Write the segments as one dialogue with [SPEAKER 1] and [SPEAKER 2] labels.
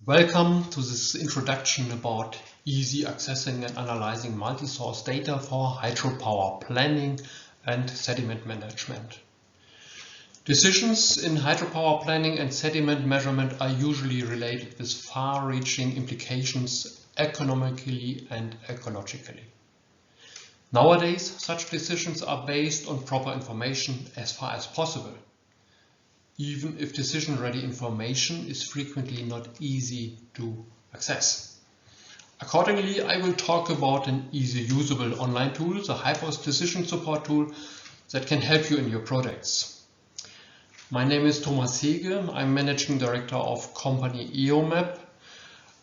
[SPEAKER 1] Welcome to this introduction about easy accessing and analyzing multi-source data for hydropower planning and sediment management. Decisions in hydropower planning and sediment measurement are usually related with far-reaching implications economically and ecologically. Nowadays, such decisions are based on proper information as far as possible, even if decision-ready information is frequently not easy to access. Accordingly, I will talk about an easy usable online tool, the HYPOS decision support tool, that can help you in your projects. My name is Thomas Hege. I'm Managing Director of company EOMAP,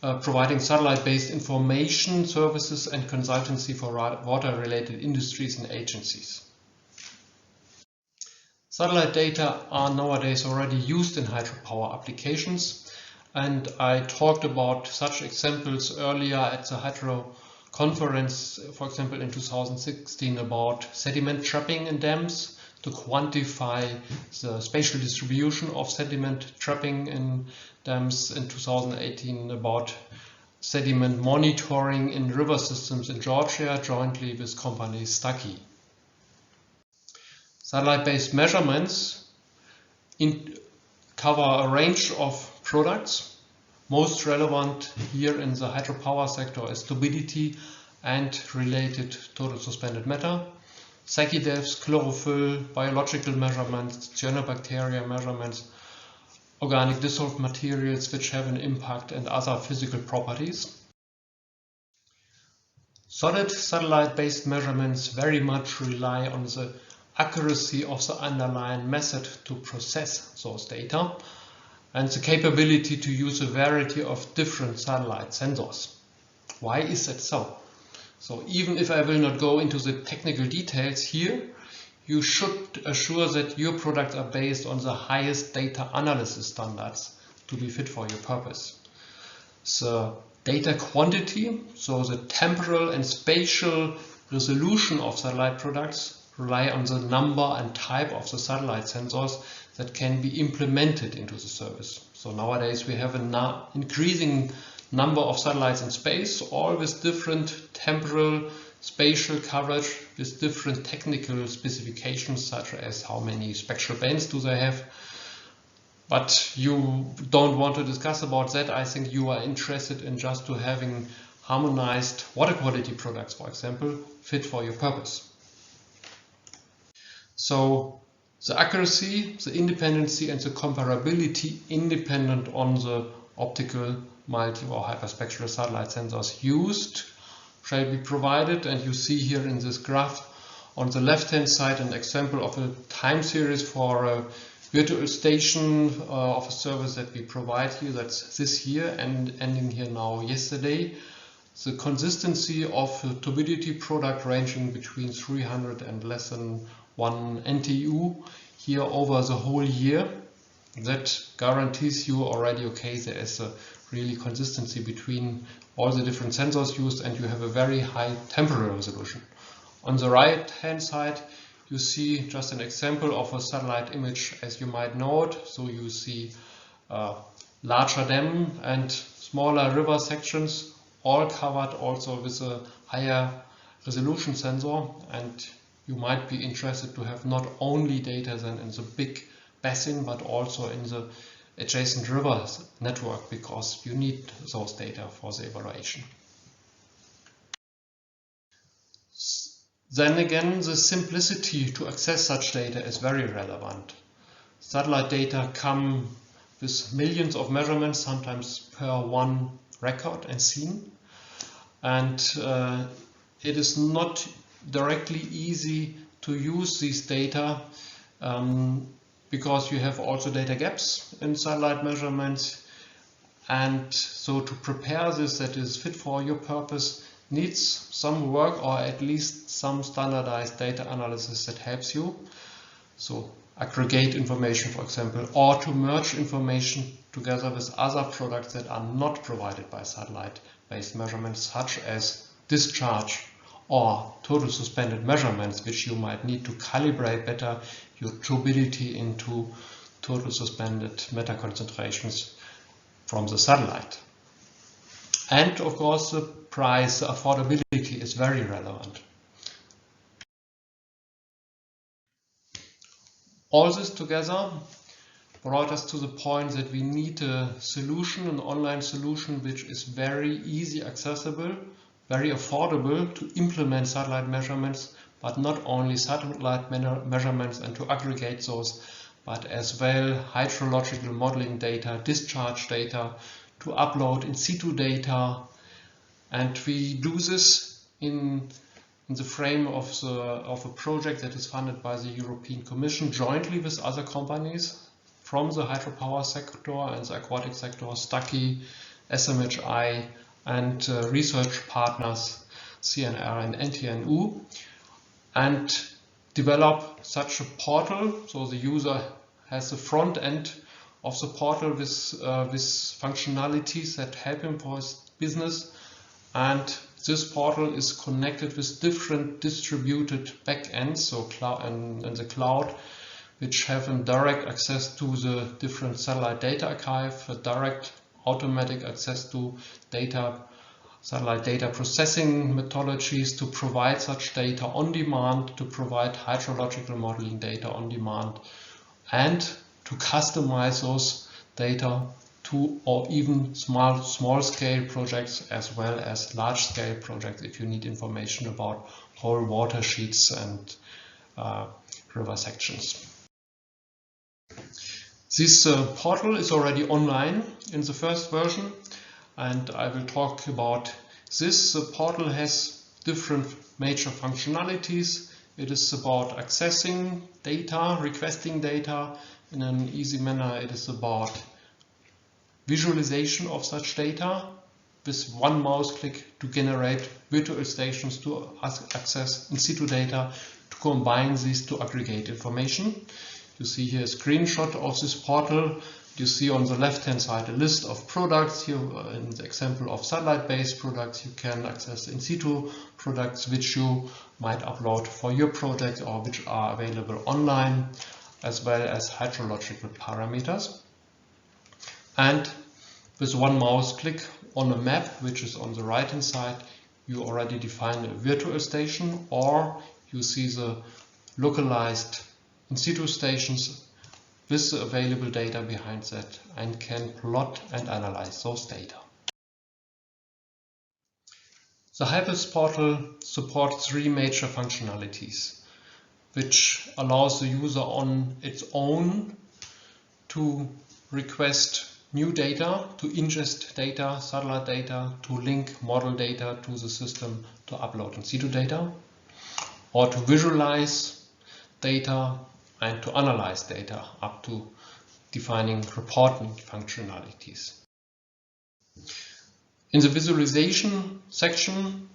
[SPEAKER 1] providing satellite-based information services and consultancy for water-related industries and agencies. Satellite data are nowadays already used in hydropower applications, and I talked about such examples earlier at the Hydro conference, for example in 2016, about sediment trapping in dams to quantify the spatial distribution of sediment trapping in dams, in 2018 about sediment monitoring in river systems in Georgia jointly with company Stucky. Satellite-based measurements cover a range of products. Most relevant here in the hydropower sector is turbidity and related total suspended matter, Secchi depths, chlorophyll, biological measurements, cyanobacteria measurements, organic dissolved materials which have an impact, and other physical properties. Solid satellite-based measurements very much rely on the accuracy of the underlying method to process those data and the capability to use a variety of different satellite sensors. Why is that so? So even if I will not go into the technical details here, you should assure that your products are based on the highest data analysis standards to be fit for your purpose. The data quantity, so the temporal and spatial resolution of satellite products, rely on the number and type of the satellite sensors that can be implemented into the service. So nowadays we have an increasing number of satellites in space, all with different temporal, spatial coverage, with different technical specifications, such as how many spectral bands do they have. But you don't want to discuss about that. I think you are interested in just to having harmonized water quality products, for example, fit for your purpose. So the accuracy, the independency and the comparability independent on the optical, multi or hyperspectral satellite sensors used shall be provided, and you see here in this graph on the left hand side an example of a time series for a virtual station of a service that we provide here. That's this year and ending here now yesterday. The consistency of a turbidity product ranging between 300 and less than 1 NTU here over the whole year, that guarantees you already, okay, there is a really consistency between all the different sensors used, and you have a very high temporal resolution. On the right hand side you see just an example of a satellite image as you might know it. So you see larger dam and smaller river sections, all covered also with a higher resolution sensor, and you might be interested to have not only data then in the big basin but also in the adjacent river network, because you need those data for the evaluation. Then again, the simplicity to access such data is very relevant. Satellite data come with millions of measurements, sometimes per one record and scene, and it is not directly easy to use these data because you have also data gaps in satellite measurements, and so to prepare this that is fit for your purpose needs some work, or at least some standardized data analysis that helps you. So aggregate information, for example, or to merge information together with other products that are not provided by satellite-based measurements, such as discharge or total suspended measurements, which you might need to calibrate better your turbidity into total suspended matter concentrations from the satellite. And of course the price, the affordability is very relevant. All this together brought us to the point that we need a solution, an online solution, which is very easy accessible, very affordable to implement satellite measurements, but not only satellite measurements and to aggregate those, but as well hydrological modeling data, discharge data, to upload in situ data. And we do this in the frame of a project that is funded by the European Commission jointly with other companies from the hydropower sector and the aquatic sector, Stucky, SMHI, and research partners CNR and NTNU, and develop such a portal so the user has the front end of the portal with functionalities that help him for his business, and this portal is connected with different distributed backends, so cloud and the cloud, which have a direct access to the different satellite data archive, a direct automatic access to data, satellite data processing methodologies to provide such data on demand, to provide hydrological modeling data on demand, and to customize those data to or even small scale projects as well as large scale projects if you need information about whole watersheds and river sections. This portal is already online in the first version, and I will talk about this. The portal has different major functionalities. It is about accessing data, requesting data in an easy manner. It is about visualization of such data with one mouse click to generate virtual stations to access in situ data, to combine these to aggregate information. You see here a screenshot of this portal. You see on the left hand side a list of products. Here in the example of satellite-based products, you can access in situ products which you might upload for your project or which are available online, as well as hydrological parameters. And with one mouse click on a map, which is on the right hand side, you already define a virtual station, or you see the localized in situ stations with the available data behind that and can plot and analyze those data. The HYPOS portal supports three major functionalities, which allows the user on its own to request new data, to ingest data, satellite data, to link model data to the system to upload in situ data, or to visualize data and to analyze data up to defining reporting functionalities. In the visualization section,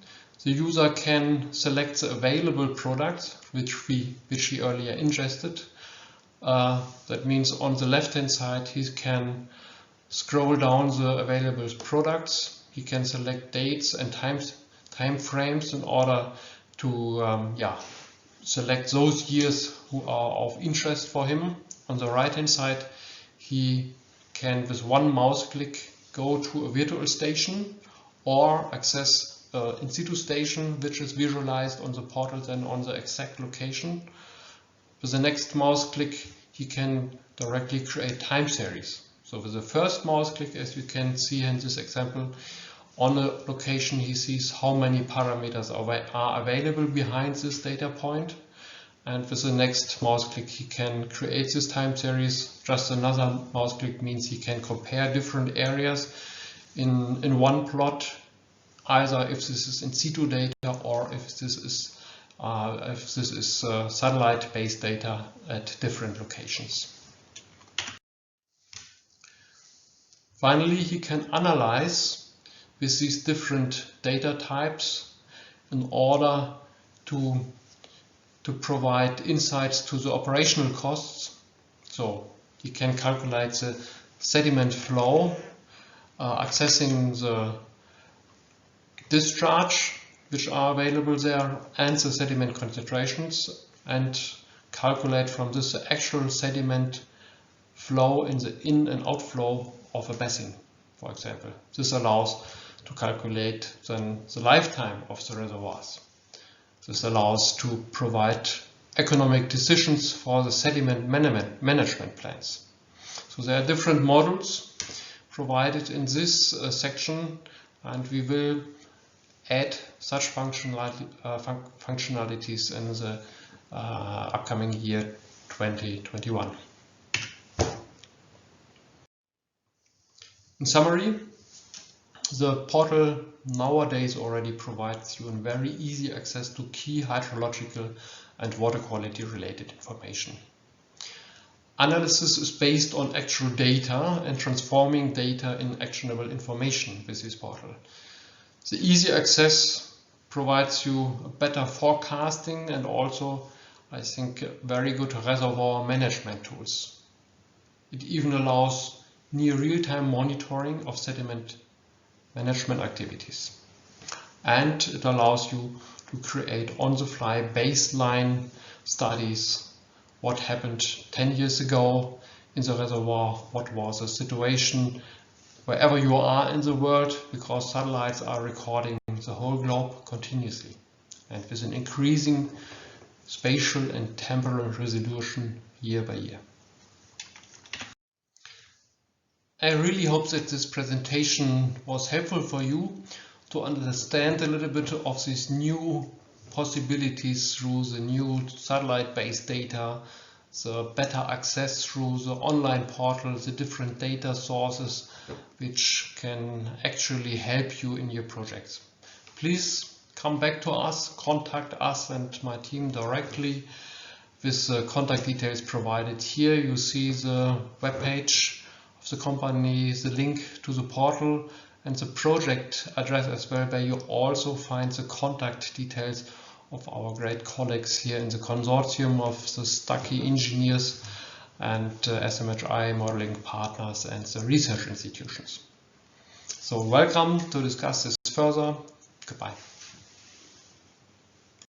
[SPEAKER 1] the user can select the available products which he earlier ingested. That means on the left hand side he can scroll down the available products. He can select dates and time frames in order to select those years who are of interest for him. On the right hand side he can with one mouse click go to a virtual station or access an in situ station which is visualized on the portal then on the exact location. With the next mouse click he can directly create time series. So with the first mouse click, as you can see in this example, on a location he sees how many parameters are available behind this data point, and with the next mouse click he can create this time series. Just another mouse click means he can compare different areas in one plot, either if this is in situ data or if this is satellite-based data at different locations. Finally, he can analyze with these different data types in order to provide insights to the operational costs. So he can calculate the sediment flow, accessing the discharge which are available there and the sediment concentrations, and calculate from this the actual sediment flow in the in and outflow of a basin, for example. This allows to calculate then the lifetime of the reservoirs. This allows to provide economic decisions for the sediment management plans. So there are different models provided in this section, and we will add such functionalities in the upcoming year 2021. In summary, the portal nowadays already provides you a very easy access to key hydrological and water quality related information. Analysis is based on actual data and transforming data in actionable information with this portal. The easy access provides you a better forecasting and also, I think, very good reservoir management tools. It even allows near real-time monitoring of sediment management activities. And it allows you to create on-the-fly baseline studies. What happened 10 years ago in the reservoir? What was the situation wherever you are in the world? Because satellites are recording the whole globe continuously and with an increasing spatial and temporal resolution year by year. I really hope that this presentation was helpful for you to understand a little bit of these new possibilities through the new satellite-based data, the better access through the online portal, the different data sources which can actually help you in your projects. Please come back to us, contact us and my team directly with the contact details provided here. You see the webpage of the company, the link to the portal and the project address as well, where you also find the contact details of our great colleagues here in the consortium of the Stucky engineers and SMHI modeling partners and the research institutions. So welcome to discuss this further. Goodbye.